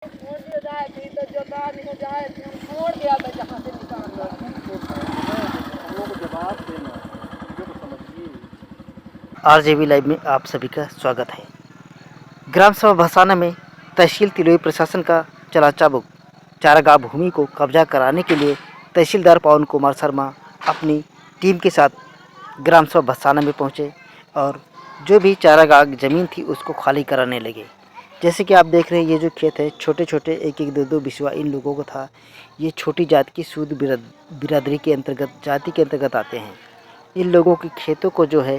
छोड़ दिया जाए फिर तो जोता नहीं जाए फिर हम छोड़ दिया था जहाँ से निकाल लो। हम लोग को जवाब देना जो तो समझिए। आरजेवी लाइव में आप सभी का स्वागत है। ग्राम सभा भसाना में तहसील तिलोई प्रशासन का चला चाबुक। चारागाह भूमि को कब्जा कराने के लिए तहसीलदार पवन कुमार शर्मा अपनी टीम के साथ ग्राम सभा भसाना में पहुंचे और जो भी चारागाह ज़मीन थी उसको खाली कराने लगे। जैसे कि आप देख रहे हैं, ये जो खेत है छोटे छोटे एक एक दो दो बिस्वा इन लोगों को था। ये छोटी जाति की सूद बिरादरी के अंतर्गत जाति के अंतर्गत आते हैं। इन लोगों के खेतों को जो है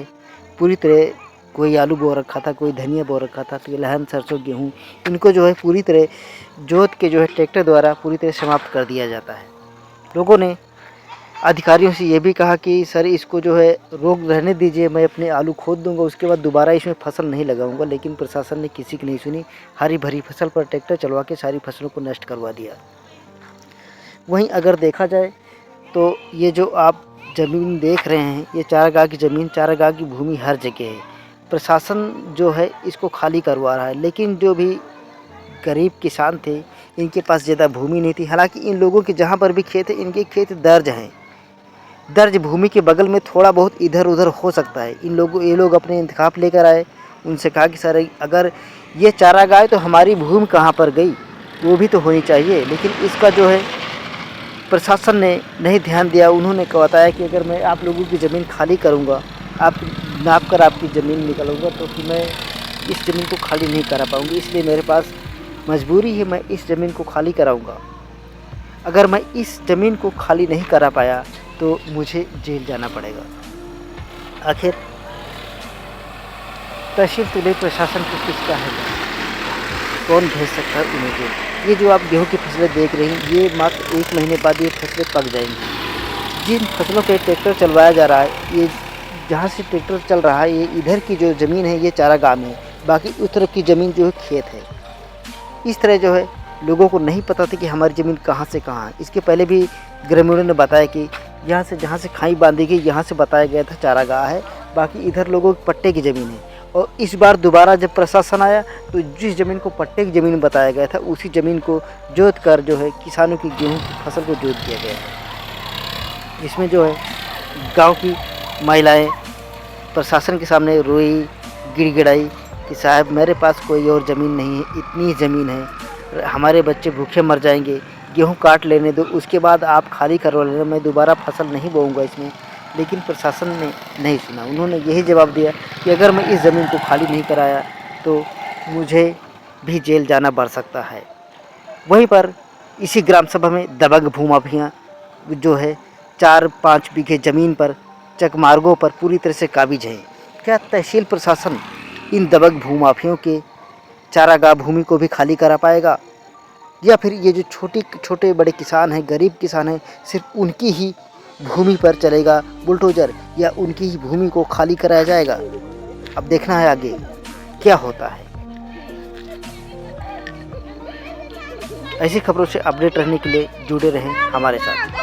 पूरी तरह, कोई आलू बो रखा था, कोई धनिया बो रखा था, तिलहन सरसों गेहूँ, इनको जो है पूरी तरह जोत के जो है ट्रैक्टर द्वारा पूरी तरह समाप्त कर दिया जाता है। लोगों ने अधिकारियों से ये भी कहा कि सर इसको जो है रोक रहने दीजिए, मैं अपने आलू खोद दूंगा, उसके बाद दोबारा इसमें फसल नहीं लगाऊंगा। लेकिन प्रशासन ने किसी की नहीं सुनी। हरी भरी फसल पर ट्रैक्टर चलवा के सारी फसलों को नष्ट करवा दिया। वहीं अगर देखा जाए तो ये जो आप ज़मीन देख रहे हैं, ये चारागाह की ज़मीन, चारागाह की भूमि हर जगह है। प्रशासन जो है इसको खाली करवा रहा है, लेकिन जो भी गरीब किसान थे इनके पास ज़्यादा भूमि नहीं थी। हालांकि इन लोगों के जहाँ पर भी खेत है, इनके खेत दर्ज हैं। दर्ज भूमि के बगल में थोड़ा बहुत इधर उधर हो सकता है। ये लोग अपने इंतखाब लेकर आए, उनसे कहा कि सर अगर ये चारागाह है तो हमारी भूमि कहाँ पर गई, वो भी तो होनी चाहिए। लेकिन इसका जो है प्रशासन ने नहीं ध्यान दिया। उन्होंने बताया कि अगर मैं आप लोगों की ज़मीन खाली करूँगा, आप नाप कर आपकी ज़मीन निकालूँगा, तो कि मैं इस ज़मीन को खाली नहीं करा पाऊँगी, इसलिए मेरे पास मजबूरी है, मैं इस ज़मीन को खाली कराऊँगा। अगर मैं इस ज़मीन को खाली नहीं करा पाया तो मुझे जेल जाना पड़ेगा। आखिर तहसील तिलोई प्रशासन को किसका है, कौन भेज सकता है उन्हें जेल। ये जो आप गेहूं की फसलें देख रही हैं, ये मात्र 1 महीने बाद ये फसलें पक जाएंगी। जिन फसलों पे ट्रैक्टर चलवाया जा रहा है, ये जहाँ से ट्रैक्टर चल रहा है, ये इधर की जो ज़मीन है ये चारागाह में है, बाकी उस तरफ की ज़मीन जो है खेत है। इस तरह जो है लोगों को नहीं पता था कि हमारी ज़मीन कहाँ से कहाँ है। इसके पहले भी ग्रामीणों ने बताया कि यहाँ से जहाँ से खाई बांधी गई, यहाँ से बताया गया था चारागाह है, बाकी इधर लोगों के पट्टे की ज़मीन है। और इस बार दोबारा जब प्रशासन आया तो जिस ज़मीन को पट्टे की ज़मीन बताया गया था, उसी ज़मीन को जोत कर जो है किसानों की गेहूँ की फसल को जोत दिया गया है। इसमें जो है गाँव की महिलाएँ प्रशासन के सामने रोई, गिड़गिड़ाई कि साहब मेरे पास कोई और ज़मीन नहीं है, इतनी ज़मीन है, हमारे बच्चे भूखे मर जाएंगे, गेहूं काट लेने दो, उसके बाद आप खाली करवा लेना, मैं दोबारा फसल नहीं बोऊंगा इसमें। लेकिन प्रशासन ने नहीं सुना। उन्होंने यही जवाब दिया कि अगर मैं इस ज़मीन को खाली नहीं कराया तो मुझे भी जेल जाना पड़ सकता है। वहीं पर इसी ग्राम सभा में दबंग भूमाफिया जो है 4-5 बीघे ज़मीन पर चकमार्गों पर पूरी तरह से काबिज है। क्या तहसील प्रशासन इन दबंग भूमाफियों के चारागाह भूमि को भी खाली करा पाएगा, या फिर ये जो छोटे बड़े किसान हैं, गरीब किसान हैं, सिर्फ उनकी ही भूमि पर चलेगा बुलडोज़र, या उनकी ही भूमि को खाली कराया जाएगा। अब देखना है आगे क्या होता है। ऐसी खबरों से अपडेट रहने के लिए जुड़े रहें हमारे साथ।